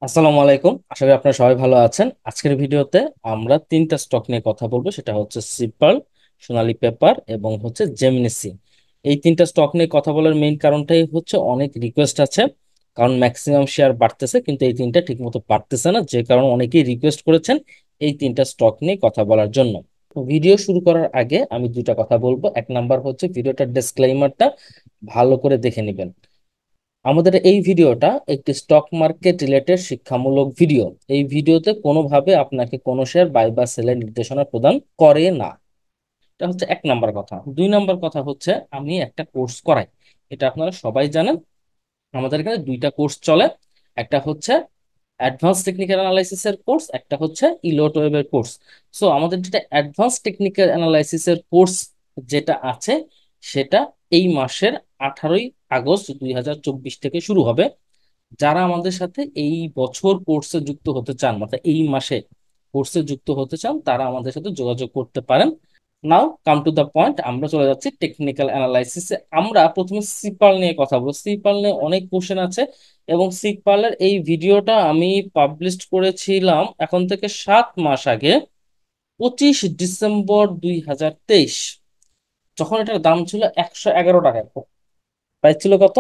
আসসালামু আলাইকুম, আশা করি আপনারা সবাই ভালো আছেন। আজকের ভিডিওতে আমরা তিনটা স্টক নিয়ে কথা বলবো, সেটা হচ্ছে সিপাল, সোনালী পেপার এবং হচ্ছে জেমিনি। এই তিনটা স্টক নিয়ে কথা বলার মেইন কারণটাই হচ্ছে অনেক রিকোয়েস্ট আছে। কারণ ম্যাক্সিমাম শেয়ার বাড়তেছে কিন্তু এই তিনটা ঠিকমতো বাড়তেছে না, যে কারণে অনেকেই রিকোয়েস্ট করেছেন এই তিনটা স্টক নিয়ে কথা বলার জন্য। তো ভিডিও শুরু করার আগে আমি দুইটা কথা বলবো। এক নাম্বার হচ্ছে ভিডিওটার ডিসক্লেইমারটা ভালো করে দেখে নেবেন। আমাদের এই ভিডিওটা একটি স্টক মার্কেট রিলেটেড শিক্ষামূলক ভিডিও। এই ভিডিওতে কোনোভাবে আপনাকে কোনো শেয়ার বাই বা সেলের নির্দেশনা প্রদান করে না। এটা হচ্ছে এক নাম্বার কথা। দুই নাম্বার কথা হচ্ছে আমি একটা কোর্স করাই, এটা আপনারা সবাই জানেন। আমাদের এখানে দুইটা কোর্স চলে। একটা হচ্ছে অ্যাডভান্স টেকনিক্যাল অ্যানালাইসিস এর কোর্স, একটা হচ্ছে ইলোট ওয়েবের কোর্স। সো আমাদের যেটা অ্যাডভান্স টেকনিক্যাল অ্যানালাইসিস এর কোর্স যেটা আছে, সেটা এই মাসের 18ই আগস্ট 2024 থেকে শুরু হবে। যারা আমাদের সাথে এই বছর কোর্সে যুক্ত হতে চান, মানে এই মাসে কোর্সে যুক্ত হতে চান, তারা আমাদের সাথে যোগাযোগ করতে পারেন। নাও কাম টু দা পয়েন্ট, আমরা চলে যাচ্ছি টেকনিক্যাল অ্যানালাইসিসে। আমরা প্রথমে সিপাল নিয়ে কথা বলবো। সিপাল নিয়ে অনেক কোশ্চেন আছে এবং সিপালের এই ভিডিওটা আমি পাবলিশ করেছিলাম এখন থেকে 7 মাস আগে, 25 ডিসেম্বর 2023, যখন এটার দাম ছিল 111 টাকা। প্রাইস ছিল কত?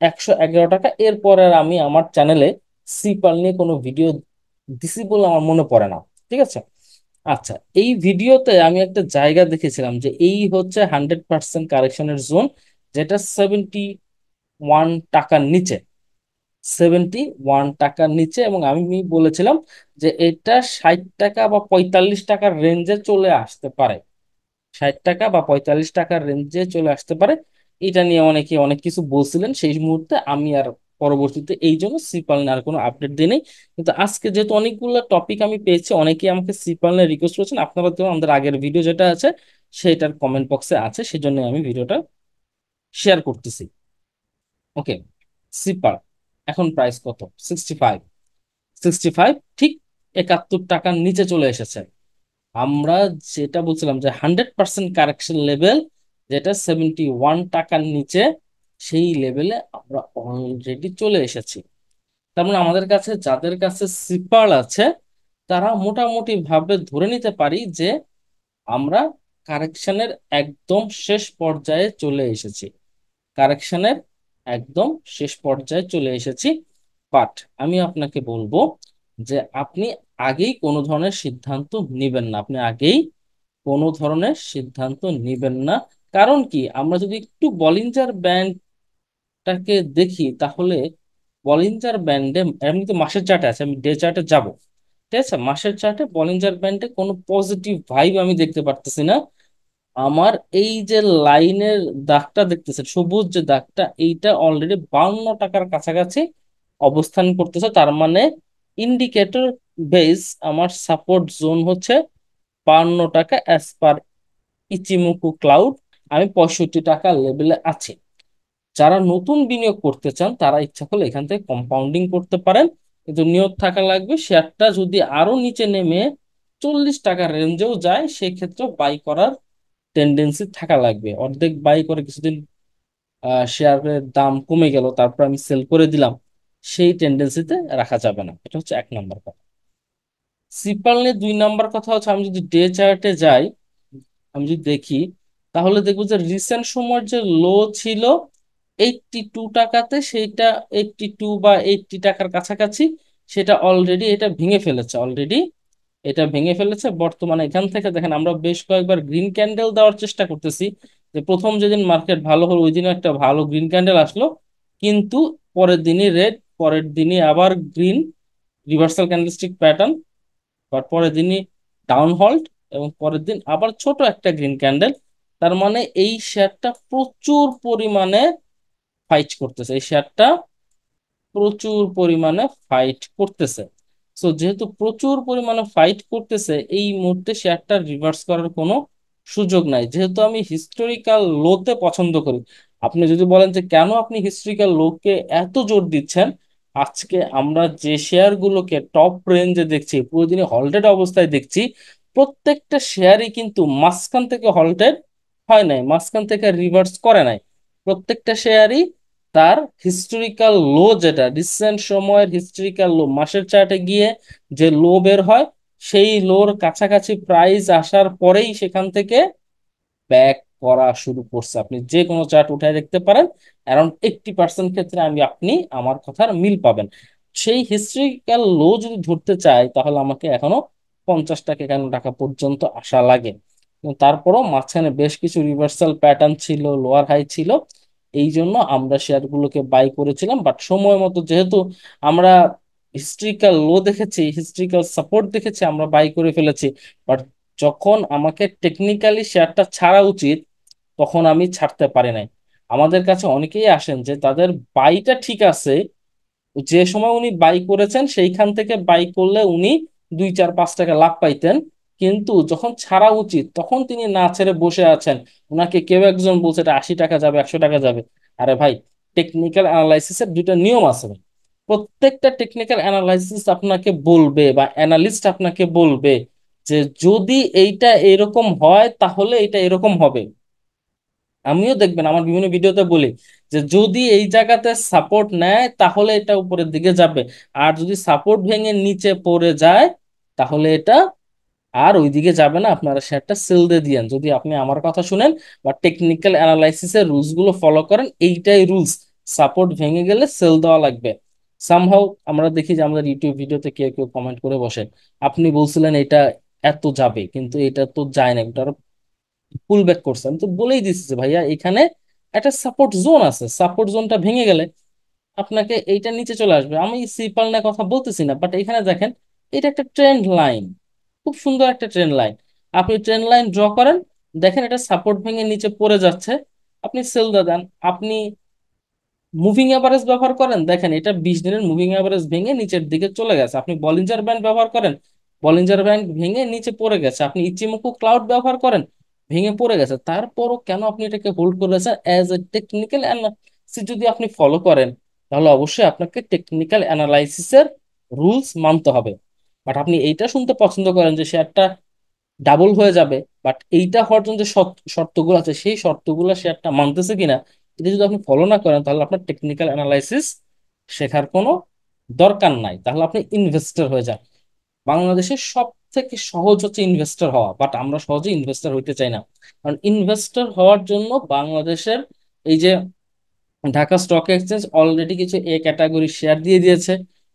111 টাকা। এরপরে আর আমি আমার চ্যানেলে সিপাল নিয়ে কোনো ভিডিও দিছি বলে আমার মনে পড়ে না। ঠিক আছে। আচ্ছা, এই ভিডিওতে আমি একটা জায়গা দেখেছিলাম যে এই হচ্ছে 100% কারেকশনের জোন, যেটা 71 টাকার নিচে। 71 টাকার নিচে, এবং আমি বলেছিলাম যে এটা 60 টাকা বা 45 টাকার রেঞ্জে চলে আসতে পারে। 60 টাকা বা 45 টাকার রেঞ্জে চলে আসতে পারে। এটা নিয়ে অনেকে অনেক কিছু বলছিলেন সেই মুহূর্তে, আমি আর পরবর্তীতে এই জন্য সিপাল নিয়ে আর কোনো আপডেট দিই নাই। কিন্তু আজকে যেহেতু অনেকগুলো টপিক আমি পেয়েছি, অনেকেই আমাকে সিপাল নিয়ে রিকোয়েস্ট করেছেন, আপনারা তো আমাদের আগের ভিডিও যেটা আছে সেটার কমেন্ট বক্সে আছে, সেজন্য আমি ভিডিওটা শেয়ার করতেছি। ওকে, সিপাল এখন প্রাইস কত? 65। 65 ঠিক 71 টাকার নিচে চলে এসেছে। আমরা যেটা বলছিলাম যে 100% কারেকশন লেভেল, যেটা 71 টাকার নিচে, সেই লেভেলে আমরা অলরেডি চলে এসেছি। তার মানে আমাদের কাছে, যাদের কাছে সিপার আছে, তারা মোটামুটি ভাবে ধরে নিতে পারি যে আমরা কারেকশনের একদম শেষ পর্যায়ে চলে এসেছি। কারেকশনের একদম শেষ পর্যায়ে চলে এসেছি। বাট আমি আপনাকে বলবো যে আপনি আগেই কোনো ধরনের সিদ্ধান্ত নেবেন না। আপনি আগেই কোনো ধরনের সিদ্ধান্ত নেবেন না। কারণ কি, আমরা যদি একটু বলিঞ্জার ব্যান্ডটাকে দেখি, তাহলে বলিঞ্জার ব্যান্ডে, এমনি তো মাসের চার্টে আছে, আমি ডে চার্টে যাব। ঠিক আছে, মাসের চার্টে বলিঞ্জার ব্যান্ডে কোনো পজিটিভ ভাইব আমি দেখতে পারতেছি না। আমার এই যে লাইনের দাগটা দেখতেছে, সবুজ যে দাগটা, এইটা অলরেডি 52 টাকার কাছাকাছি অবস্থান করতেছে। তার মানে ইন্ডিকেটর বেস আমার সাপোর্ট জোন হচ্ছে 52 টাকা অ্যাজ পার ইচিমুকু ক্লাউড। আমি 65 টাকা লেভেলে আছি। যারা নতুন বিনিয়োগ করতে চান তারা ইচ্ছা করলে এখান থেকে কম্পাউন্ডিং করতে পারেন, কিন্তু নিয়ত থাকা লাগবে শেয়ারটা যদি আরো নিচে নেমে 40 টাকার রেঞ্জেও যায়, সেক্ষেত্রে বাই করার টেন্ডেন্সি থাকা লাগবে। অর্ধেক বাই করে কিছুদিন শেয়ারের দাম কমে গেল, তারপর আমি সেল করে দিলাম, সেই টেন্ডেন্সিতে রাখা যাবে না। এটা হচ্ছে এক নাম্বার কথা। সিপাল নিয়ে দুই নাম্বার কথা হচ্ছে, আমি যদি ডে চার্টে যাই, আমি যদি দেখি, তাহলে দেখবো যে রিসেন্ট সময়ের যে লো ছিল 82 টাকাতে, সেইটা 82 বা 80 টাকার কাছাকাছি, সেটা অলরেডি এটা ভেঙে ফেলেছে। অলরেডি এটা ভেঙে ফেলেছে। বর্তমানে এখান থেকে দেখেন, আমরা বেশ কয়েকবার গ্রিন ক্যান্ডেল দেওয়ার চেষ্টা করতেছি, যে প্রথম যেদিন মার্কেট ভালো হলো ওই দিনও একটা ভালো গ্রিন ক্যান্ডেল আসলো, কিন্তু পরের দিনই রেড, পরের দিনই আবার গ্রিন, রিভার্সাল ক্যান্ডেলস্টিক প্যাটার্ন, পরের দিনই ডাউন হল্ট, এবং পরের দিন আবার ছোট একটা গ্রিন ক্যান্ডেল। তার মানে এই শেয়ারটা প্রচুর পরিমাণে ফাইট করতেছে, এই শেয়ারটা প্রচুর পরিমাণে ফাইট করতেছে। সো যেহেতু প্রচুর পরিমাণে ফাইট করতেছে, এই মুহূর্তে শেয়ারটা রিভার্স করার কোনো সুযোগ নাই। যেহেতু আমি হিস্টোরিক্যাল লোতে পছন্দ করি, আপনি যদি বলেন যে কেন আপনি হিস্টোরিক্যাল লোকে এত জোর দিচ্ছেন, আজকে আমরা যে শেয়ারগুলোকে টপ রেঞ্জে দেখছি, প্রতিদিনই হল্টেড অবস্থায় দেখছি, প্রত্যেকটা শেয়ারই কিন্তু মাঝখান থেকে হল্টেড হয় নাই, মাঝখান থেকে রিভার্স করে নাই। প্রত্যেকটা শেয়ারই তার হিস্টোরিক্যাল লো, যেটা রিসেন্ট সময়ের হিস্টোরিক্যাল লো, মাসের চার্টে গিয়ে যে লো বের হয়, সেই লোর কাছাকাছি প্রাইস আসার পরেই সেখান থেকে ব্যাক করা শুরু করছে। আপনি যে কোনো চার্ট উঠায় দেখতে পারেন, অ্যারাউন্ড 80% ক্ষেত্রে আপনি আমার কথার মিল পাবেন। সেই হিস্ট্রিক্যাল লো যদি ধরতে চাই, তাহলে আমাকে এখনো 50 টাকা 51 টাকা পর্যন্ত আসা লাগে। কিন্তু তারপরও মাঝখানে বেশ কিছু রিভার্সাল প্যাটার্ন ছিল, লোয়ার হাই ছিল, এই জন্য আমরা শেয়ারগুলোকে বাই করেছিলাম। বাট সময় মতো যেহেতু আমরা হিস্ট্রিক্যাল লো দেখেছি, হিস্ট্রিক্যাল সাপোর্ট দেখেছি, আমরা বাই করে ফেলেছি। বাট যখন আমাকে টেকনিক্যালি শেয়ারটা ছাড়া উচিত, তখন আমি ছাড়তে পারি নাই। আমাদের কাছে অনেকেই আসেন যে তাদের বাইটা ঠিক আছে, যে সময় উনি বাই করেছেন সেইখান থেকে বাই করলে উনি 2 4 5 টাকা লাভ পাইতেন, কিন্তু যখন ছাড়া উচিত তখন তিনি না ছেড়ে বসে আছেন। ওনাকে কেউ একজন বলছে এটা 80 টাকা যাবে, 100 টাকা যাবে। আরে ভাই, টেকনিক্যাল অ্যানালাইসিসের দুইটা নিয়ম আছে ভাই। প্রত্যেকটা টেকনিক্যাল অ্যানালাইসিস আপনাকে বলবে বা অ্যানালিস্ট আপনাকে বলবে যে যদি এইটা এরকম হয় তাহলে এটা এরকম হবে। আমিও দেখবেন আমার বিভিন্ন ভিডিওতে বলি যে যদি এই জায়গাতে সাপোর্ট নেয় তাহলে এটা উপরের দিকে যাবে, আর যদি সাপোর্ট ভেঙে নিচে পড়ে যায় তাহলে এটা আর ওইদিকে যাবে না, আপনারা শেয়ারটা সেল দিয়ে দিয়েন। যদি আপনি আমার কথা শুনেন বা টেকনিক্যাল অ্যানালাইসিসের রুলস গুলো ফলো করেন, এইটাই রুলস। সাপোর্ট ভেঙে গেলে সেল দেওয়া লাগবে। সামহাউ আমরা দেখি যে আমাদের ইউটিউব ভিডিওতে কেউ কেউ কমেন্ট করে বসে, আপনি বলছিলেন এটা এত যাবে কিন্তু এটা তো যায় না, এটা পুল ব্যাক করছে। আমি তো বলেই দিচ্ছি যে ভাইয়া এখানে একটা সাপোর্ট জোন আছে, সাপোর্ট জোনটা ভেঙে গেলে আপনাকে এইটা নিচে চলে আসবে। আমি সিপাল না কথা বলতেছি না, বাট এখানে দেখেন এটা একটা ট্রেন্ড লাইন, খুব সুন্দর একটা ট্রেন্ড লাইন। আপনি ট্রেন্ড লাইন ড্র করেন, দেখেন এটা সাপোর্ট ভেঙে নিচে পড়ে যাচ্ছে, আপনি সেল দিয়ে দেন। আপনি মুভিং এভারেজ ব্যবহার করেন, দেখেন এটা 20 দিনের মুভিং এভারেজ ভেঙে নিচের দিকে চলে গেছে। আপনি বলিঞ্জার ব্যান্ড ব্যবহার করেন, বলিঞ্জার ব্যান্ড ভেঙে নিচে পড়ে গেছে। আপনি ইচিমোকু ক্লাউড ব্যবহার করেন, ভেঙে পড়ে গেছে। তারপরও কেন আপনি এটাকে হোল্ড করেছেন? অ্যাজ এ টেকনিক্যাল অ্যানালিসিস যদি আপনি ফলো করেন, তাহলে অবশ্যই আপনাকে টেকনিক্যাল অ্যানালাইসিসের রুলস মানতে হবে। বাট আপনি এইটা শুনতে পছন্দ করেন যে শেয়ারটা ডাবল হয়ে যাবে, বাট এইটা হওয়ার জন্য যে শর্তগুলো আছে সেই শর্তগুলো শেয়ারটা মানতেছে কিনা, এটা যদি আপনি ফলো না করেন, তাহলে আপনার টেকনিক্যাল অ্যানালাইসিস শেখার কোনো দরকার নাই, তাহলে আপনি ইনভেস্টর হয়ে যান। বাংলাদেশের সব থেকে সহজ হচ্ছে ইনভেস্টর হওয়া, বাট আমরা সহজে ইনভেস্টর হইতে চাই না। কারণ ইনভেস্টর হওয়ার জন্য বাংলাদেশের এই যে ঢাকা স্টক এক্সচেঞ্জ অলরেডি কিছু এ ক্যাটাগরি শেয়ার দিয়ে দিয়েছে,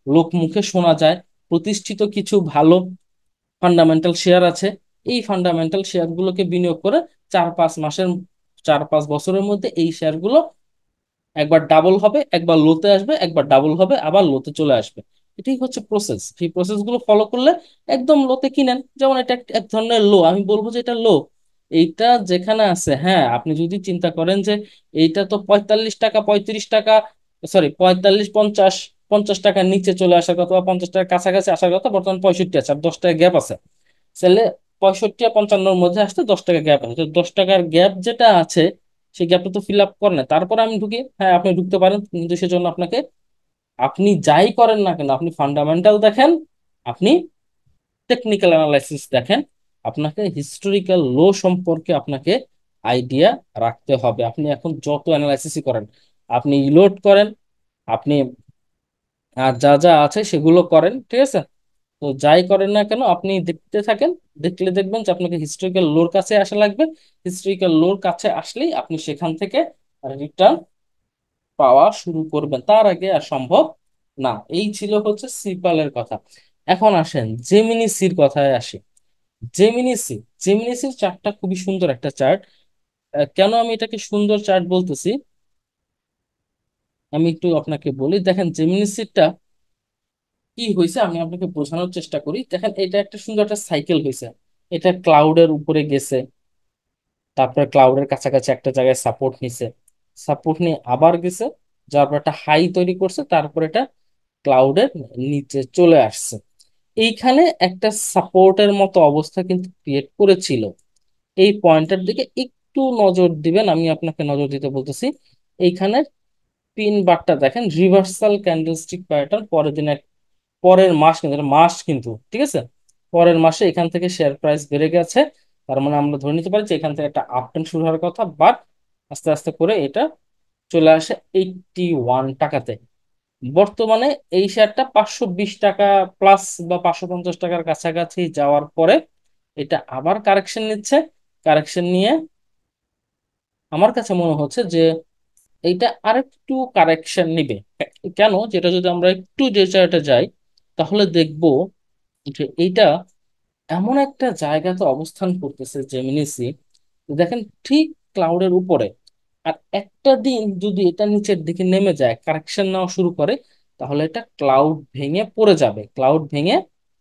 লোক মুখে শোনা যায়। প্রতিষ্ঠিত কিছু ভালো ফান্ডামেন্টাল শেয়ার আছে, এই ফান্ডামেন্টাল শেয়ারগুলোকে বিনিয়োগ করে 4 5 মাসের, 4 5 বছরের মধ্যে এই শেয়ারগুলো একবার ডাবল হবে, একবার লোতে আসবে, একবার ডাবল হবে, আবার লোতে চলে আসবে। এটাই হচ্ছে প্রসেস। সেই প্রসেস গুলো ফলো করলে একদম লোতে কিনেন। যেমন এটা এক ধরনের লো, আমি বলবো যে এটা লো। এইটা যেখানে আছে, হ্যাঁ আপনি যদি চিন্তা করেন যে এইটা তো 45 টাকা 35 টাকা, সরি 45 50, 50 টাকার নিচে চলে আসার কথা বা 50 টাকার কাছাকাছি আসার কথা, বর্তমান 65 আছে, আর 10 টাকা গ্যাপ আছে। তাহলে 65 আর 55-র মধ্যে আসতে 10 টাকা গ্যাপ আছে, তো 10 টাকার গ্যাপ যেটা আছে সেই গ্যাপটা তো ফিল আপ করে না, তারপর আমি ঢুকি। হ্যাঁ আপনি ঢুকতে পারেন, কিন্তু সেজন্য আপনাকে, আপনি যাই করেন না কেন, আপনি ফান্ডামেন্টাল দেখেন, আপনি টেকনিক্যাল অ্যানালাইসিস দেখেন, আপনাকে হিস্টোরিক্যাল লো সম্পর্কে আপনাকে আইডিয়া রাখতে হবে। আপনি এখন যত অ্যানালাইসিসই করেন, আপনি ইলোড করেন, আপনি আর যা যা আছে সেগুলো করেন, ঠিক আছে? তো যাই করেন না কেন আপনি দেখতে থাকেন, দেখলে দেখবেন যে আপনাকে হিস্টোরিক্যাল লোর কাছে আসা লাগবে। হিস্টোরিক্যাল লোর কাছে আসলেই আপনি সেখান থেকে রিটার্ন পাওয়া শুরু করবেন, তার আগে আর সম্ভব না। এই ছিল হচ্ছে সিপালের কথা। এখন আসেন জেমিনি সির কথায় আসি। জেমিনি সি, জেমিনি সির চার্টটা খুবই সুন্দর একটা চার্ট। কেন আমি এটাকে সুন্দর চার্ট বলতেছি, আমি একটু আপনাকে বলি। দেখেন জেমিনি সিটা কি হয়েছে আমি আপনাকে বোঝানোর চেষ্টা করি। দেখেন এটা একটা সুন্দর একটা সাইকেল হয়েছে, এটা ক্লাউডের উপরে গেছে, তারপরে ক্লাউডের কাছাকাছি একটা জায়গায় সাপোর্ট নিছে, সাপোর্ট নিয়ে আবার গেছে, যার পর একটা হাই তৈরি করছে, তারপর এটা ক্লাউডের নিচে চলে আসছে। এইখানে একটা সাপোর্টের মতো অবস্থা কিন্তু ক্রিয়েট করেছিল। এই পয়েন্টের দিকে একটু নজর দিবেন, আমি আপনাকে নজর দিতে বলতেছি। এইখানে পিন বারটা দেখেন, রিভার্সাল ক্যান্ডেলস্টিক প্যাটার্ন, পরের দিন পরের মাস কিন্তু, এটা মাস কিন্তু, ঠিক আছে, পরের মাসে এখান থেকে শেয়ার প্রাইস বেড়ে গেছে। তার মানে আমরা ধরে নিতে পারি যে এখান থেকে একটা আপ ট্রেন্ড শুরু হওয়ার কথা, বাট আস্তে আস্তে করে এটা চলে আসে 81 টাকাতে। বর্তমানে এই শেয়ারটা 520 টাকা প্লাস বা 550 টাকার কাছাকাছি যাওয়ার পরে এটা আবার কারেকশন নিচ্ছে। কারেকশন নিয়ে আমার কাছে মনে হচ্ছে যে এইটা আরেকটু কারেকশন নিবে। কেন, যেটা যদি আমরা একটু যে চার্টে যাই তাহলে দেখবো যে এইটা এমন একটা জায়গাতে অবস্থান করতেছে জেমিনিসি, দেখেন, ঠিক ক্লাউডের উপরে। আর একটা দিন যদি এটা নিচের দিকে নেমে যায়, কারেকশন নেওয়া শুরু করে, তাহলে এটা ক্লাউড ভেঙে পড়ে যাবে, ক্লাউড ভেঙে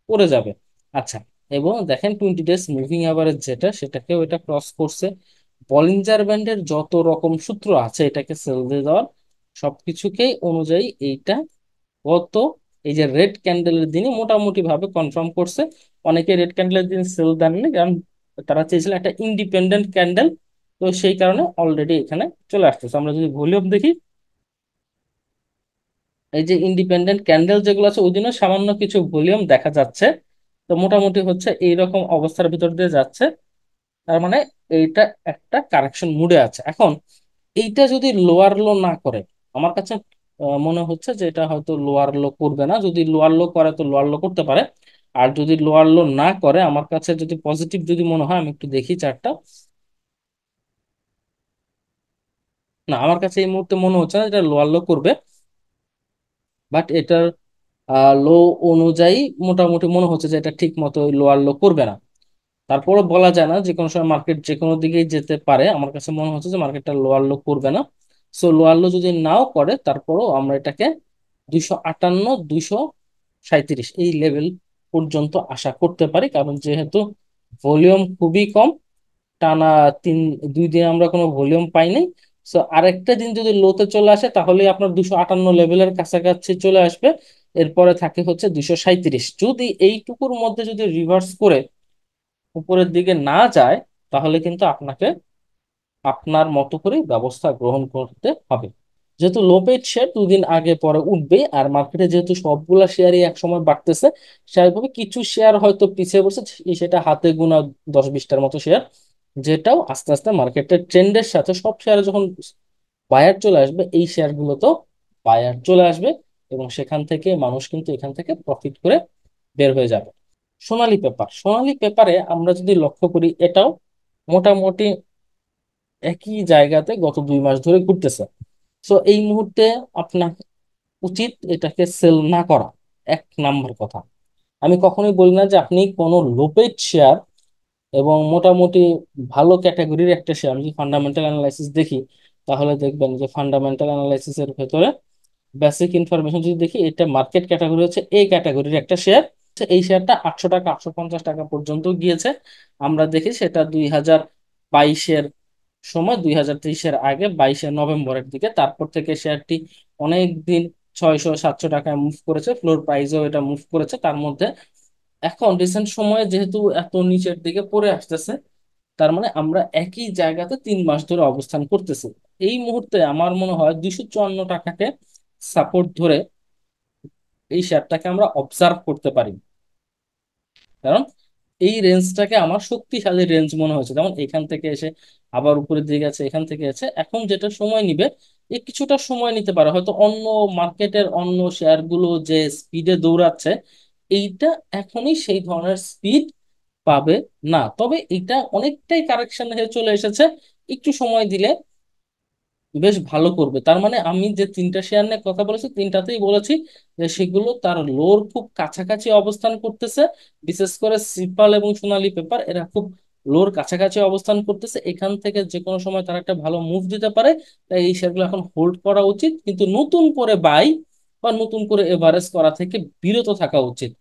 পড়ে যাবে। আচ্ছা, এবং দেখেন 20 ডেজ মুভিং অ্যাভারেজ যেটা, সেটাকেও এটা ক্রস করছে। বলিঞ্জার ব্যান্ডের যত রকম সূত্র আছে এটাকে সেল দিয়ে দেওয়ার, সবকিছুকেই অনুযায়ী এইটা গত এই যে রেড ক্যান্ডেলের দিনই মোটামুটি ভাবে কনফার্ম করছে। অনেকে রেড ক্যান্ডেলের দিন সেল দেননি, কারণ তারা চেয়েছিল একটা ইন্ডিপেন্ডেন্ট ক্যান্ডেল। তো সেই কারণে অলরেডি এখানে চলে আসতেছে। আমরা যদি ভলিউম দেখি, এই যে ইন্ডিপেন্ডেন্ট ক্যান্ডেল যেগুলো আছে ওই দিনও সামান্য কিছু ভলিউম দেখা যাচ্ছে। তো মোটামুটি হচ্ছে এইরকম অবস্থার ভিতর দিয়ে যাচ্ছে। তার মানে এইটা একটা কারেকশন মুডে আছে এখন। এইটা যদি লোয়ার লো না করে, আমার কাছে মনে হচ্ছে যে এটা হয়তো লোয়ার লো করবে না। যদি লোয়ার লো করে তো লোয়ার লো করতে পারে। আর যদি লোয়ার লো না করে, আমার কাছে যদি পজিটিভ যদি মনে হয়, আমি একটু দেখি চার্টটা। না, আমার কাছে এই মুহূর্তে মনে হচ্ছে না এটা লোয়ার লো করবে। বাট এটার লো অনুযায়ী মোটামুটি মনে হচ্ছে যে এটা ঠিক মতো লোয়ার লো করবে না। তারপরে বলা যায় না, যে কোনো সময় মার্কেট যে কোনো দিকেই যেতে পারে। আমার কাছে মনে হচ্ছে যে মার্কেটটা লোয়ার লো করবে না। সো লোয়ার লো যদি নাও করে, তারপরও আমরা এটাকে 258, 237 এই লেভেল পর্যন্ত আশা করতে পারি, কারণ যেহেতু ভলিউম খুবই কম। টানা তিন 2 দিন আমরা কোনো ভলিউম পাইনি। সো আরেকটা দিন যদি লোতে চলে আসে, তাহলে আপনার 258 লেভেলের কাছাকাছি চলে আসবে। এরপরে থাকে হচ্ছে 237। যদি এইটুকুর মধ্যে যদি রিভার্স করে উপরের দিকে না যায়, তাহলে কিন্তু আপনাকে আপনার মতো করে ব্যবস্থা গ্রহণ করতে হবে। যেহেতু লো পেইড শেয়ার 2 দিন আগে পরে উঠবে, আর মার্কেটে যেহেতু সবগুলা শেয়ারই এক সময় বাড়তেছে, স্বাভাবিকভাবে কিছু শেয়ার হয়তো পিছিয়ে পড়ছে, সেটা হাতে গোনা 10-20টার মতো শেয়ার, যেটাও আস্তে আস্তে মার্কেটের ট্রেন্ডের সাথে সব শেয়ারে যখন বায়ার চলে আসবে, এই শেয়ারগুলো তো বায়ার চলে আসবে। এবং সেখান থেকে মানুষ কিন্তু এখান থেকে প্রফিট করে বের হয়ে যাবে। সোনালী পেপার, সোনালী পেপারে আমরা যদি লক্ষ্য করি, এটাও মোটামুটি একই জায়গাতে গত 2 মাস ধরে ঘুরতেছে। সো এই মুহূর্তে আপনার উচিত এটাকে সেল না করা, এক নাম্বার কথা। আমি কখনোই বলি না যে আপনি কোনো লোপেড শেয়ার এবং মোটামুটি ভালো ক্যাটাগরির একটা শেয়ার, আমি যদি ফান্ডামেন্টাল অ্যানালাইসিস দেখি, তাহলে দেখবেন যে ফান্ডামেন্টাল অ্যানালাইসিসের ভেতরে বেসিক ইনফরমেশন যদি দেখি, এটা মার্কেট ক্যাটাগরি হচ্ছে এ ক্যাটাগরির একটা শেয়ার। এই শেয়ারটা 800 টাকা, 850 টাকা পর্যন্ত গিয়েছে। আমরা দেখি সেটা 2022-এর সময়, 2023-এর আগে 22শে নভেম্বরের দিকে। তারপর থেকে শেয়ারটি অনেক দিন 600-700 টাকায় মুভ করেছে, ফ্লোর প্রাইসেও এটা মুভ করেছে। তার মধ্যে এখন রিসেন্ট সময়ে যেহেতু এত নিচের দিকে পড়ে আসতেছে, তার মানে আমরা একই জায়গাতে 3 মাস ধরে অবস্থান করতেছি। এই মুহূর্তে আমার মনে হয় 254 টাকাকে সাপোর্ট ধরে এই শেয়ারটাকে আমরা অবজার্ভ করতে পারি। কারণ এই রেঞ্জটাকে আমার শক্তিশালী রেঞ্জ মনে হয়েছে। যেমন এখান থেকে এসে আবার উপরের দিকে আছে, এখান থেকে আছে, এখন যেটা সময় নিবে, এই কিছুটা সময় নিতে পারে। হয়তো অন্য মার্কেটের অন্য শেয়ারগুলো যে স্পিডে দৌড়াচ্ছে, এইটা এখনই সেই ধরনের স্পিড পাবে না। তবে এটা অনেকটাই কারেকশন হয়ে চলে এসেছে, একটু সময় দিলে বেশ ভালো করবে। তার মানে আমি যে 3টা শেয়ার নিয়ে কথা বলেছি, তিনটাতেই বলেছি যে সেগুলো তার লোর খুব কাছাকাছি অবস্থান করতেছে। বিশেষ করে সিপাল এবং সোনালী পেপার, এরা খুব লোর কাছাকাছি অবস্থান করতেছে। এখান থেকে যে কোনো সময় তারা একটা ভালো মুভ দিতে পারে। তাই এই শেয়ারগুলো এখন হোল্ড করা উচিত, কিন্তু নতুন করে বাই বা নতুন করে এভারেজ করা থেকে বিরত থাকা উচিত।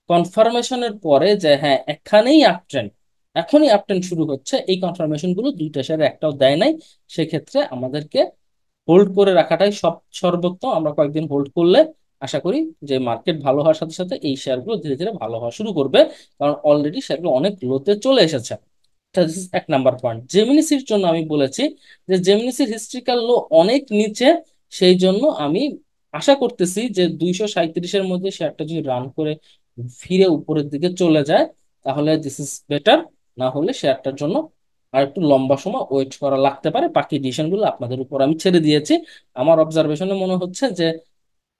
কনফার্মেশনের পরে যে হ্যাঁ এখানেই আপ ট্রেন্ড, এখনই আপ ট্রেন্ড শুরু হচ্ছে, এই কনফার্মেশন গুলো 2টা শেয়ারে একটাও দেয় নাই। সেক্ষেত্রে আমাদেরকে হোল্ড করে রাখাটাই সর্বোত্তম। আমরা কয়েকদিন হোল্ড করলে আশা করি যে মার্কেট ভালো হওয়ার সাথে সাথে এই শেয়ারগুলো ধীরে ধীরে ভালো হওয়া শুরু করবে। কারণ অলরেডি শেয়ারগুলো অনেক লোতে চলে এসেছে। দিস ইজ এক নাম্বার পয়েন্ট। জেমিনিসির জন্য আমি বলেছি যে জেমিনিসির হিস্ট্রিক্যাল লো অনেক নিচে। সেই জন্য আমি আশা করতেছি যে 237-এর মধ্যে শেয়ারটা যদি রান করে ফিরে উপরের দিকে চলে যায়, তাহলে দিস ইজ বেটার। না হলে শেয়ারটার জন্য আর একটু লম্বা সময় ওয়েট করা লাগতে পারে। বাকি ডিসিশন গুলো আপনাদের উপর আমি ছেড়ে দিয়েছি। আমার অবজারভেশনে মনে হচ্ছে যে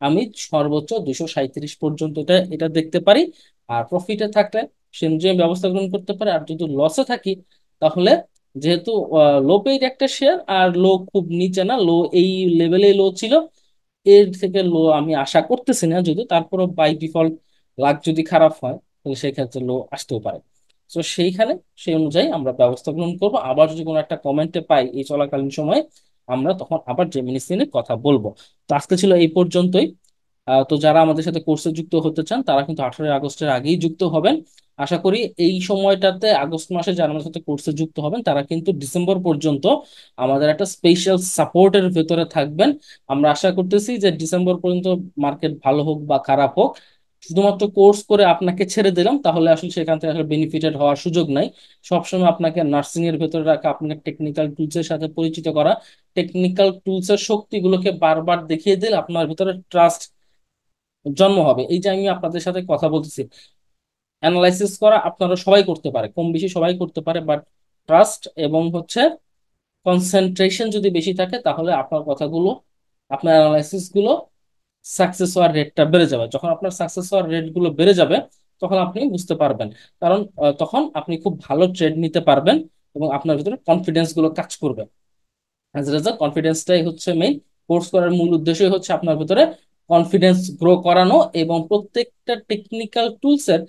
আমি সর্বোচ্চ 237 পর্যন্ত এটা এটা দেখতে পারি। আর প্রফিটে থাকলে সে অনুযায়ী ব্যবস্থা গ্রহণ করতে পারে। আর যদি লসে থাকি তাহলে, যেহেতু লো পেইড একটা শেয়ার, আর লো খুব নিচে না, লো এই লেভেলে লো ছিল, এর থেকে লো আমি আশা করতেছি না, যদি তারপরও বাই ডিফল্ট লাক যদি খারাপ হয় তাহলে সেই ক্ষেত্রে লো আসতেও পারে। তো সেইখানে সেই অনুযায়ী আমরা ব্যবস্থা গ্রহণ করবো। আবার যদি কোনো একটা কমেন্টে পাই এই চলাকালীন সময়ে, আমরা তখন আবার জেমিনি সিনের কথা বলবো। তো আজকে ছিল এই পর্যন্তই। তো যারা আমাদের সাথে কোর্সে যুক্ত হতে চান তারা কিন্তু 18 আগস্টের আগেই যুক্ত হবেন। আশা করি এই সময়টাতে, আগস্ট মাসে যারা আমাদের সাথে কোর্সে যুক্ত হবেন তারা কিন্তু ডিসেম্বর পর্যন্ত আমাদের একটা স্পেশাল সাপোর্টের ভেতরে থাকবেন। আমরা আশা করতেছি যে ডিসেম্বর পর্যন্ত মার্কেট ভালো হোক বা খারাপ হোক, শুধুমাত্র কোর্স করে আপনাকে ছেড়ে দিলাম তাহলে আসলে সেখান থেকে আসলে বেনিফিটেড হওয়ার সুযোগ নাই। সবসময় আপনাকে নার্সিং এর ভেতরে রাখা, আপনাকে টেকনিক্যাল টুলস এর সাথে পরিচিত করা, টেকনিক্যাল টুলস এর শক্তিগুলোকে বারবার দেখিয়ে দিলে আপনার ভিতরে ট্রাস্ট জন্ম হবে। এই যে আমি আপনাদের সাথে কথা বলতেছি, অ্যানালাইসিস করা আপনারা সবাই করতে পারে, কম বেশি সবাই করতে পারে, বাট ট্রাস্ট এবং হচ্ছে কনসেন্ট্রেশন যদি বেশি থাকে তাহলে আপনার কথাগুলো, আপনার অ্যানালাইসিস গুলো সাকসেস হওয়ার রেটটা বেড়ে যাবে। যখন আপনার সাকসেস হওয়ার রেট গুলো বেড়ে যাবে তখন আপনি বুঝতে পারবেন, কারণ তখন আপনি খুব ভালো ট্রেড নিতে পারবেন এবং আপনার ভিতরে কনফিডেন্স গুলো কাজ করবে। অ্যাজ এ রেজাল্ট কনফিডেন্সটাই হচ্ছে মেইন। কোর্স করার মূল উদ্দেশ্যই হচ্ছে আপনার ভিতরে কনফিডেন্স গ্রো করানো, এবং প্রত্যেকটা টেকনিক্যাল টুলস এর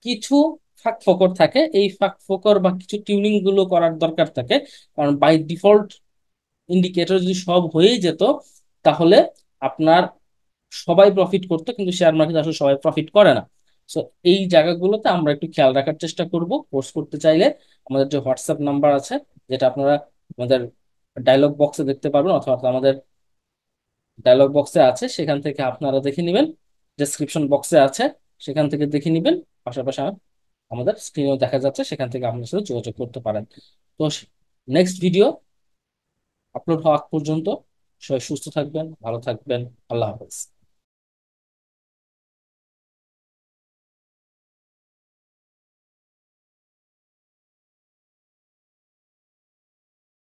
কিছু ফাঁক ফোকর থাকে, এই ফাঁক ফোকর বা কিছু টিউনিং গুলো করার দরকার থাকে। কারণ বাই ডিফল্ট ইন্ডিকেটর যদি সব হয়েই যেত তাহলে আপনার সবাই প্রফিট করতো, কিন্তু শেয়ার মার্কেট আসলে সবাই প্রফিট করে না। সো এই জায়গাগুলোতে আমরা একটু খেয়াল রাখার চেষ্টা করব। কোর্স করতে চাইলে আমাদের যে হোয়াটসঅ্যাপ নাম্বার আছে, যেটা আপনারা আমাদের ডায়লগ বক্সে দেখতে পারবেন, অথবা আমাদের ডায়লগ বক্সে আছে, সেখান থেকে আপনারা দেখে নেবেন। ডেসক্রিপশন বক্সে আছে, সেখান থেকে দেখে নেবেন। পাশাপাশি আমাদের স্ক্রিনেও দেখা যাচ্ছে, সেখান থেকে আপনার সাথে যোগাযোগ করতে পারেন। তো নেক্সট ভিডিও আপলোড হওয়া আগ পর্যন্ত সবাই সুস্থ থাকবেন, ভালো থাকবেন। আল্লাহ হাফেজ।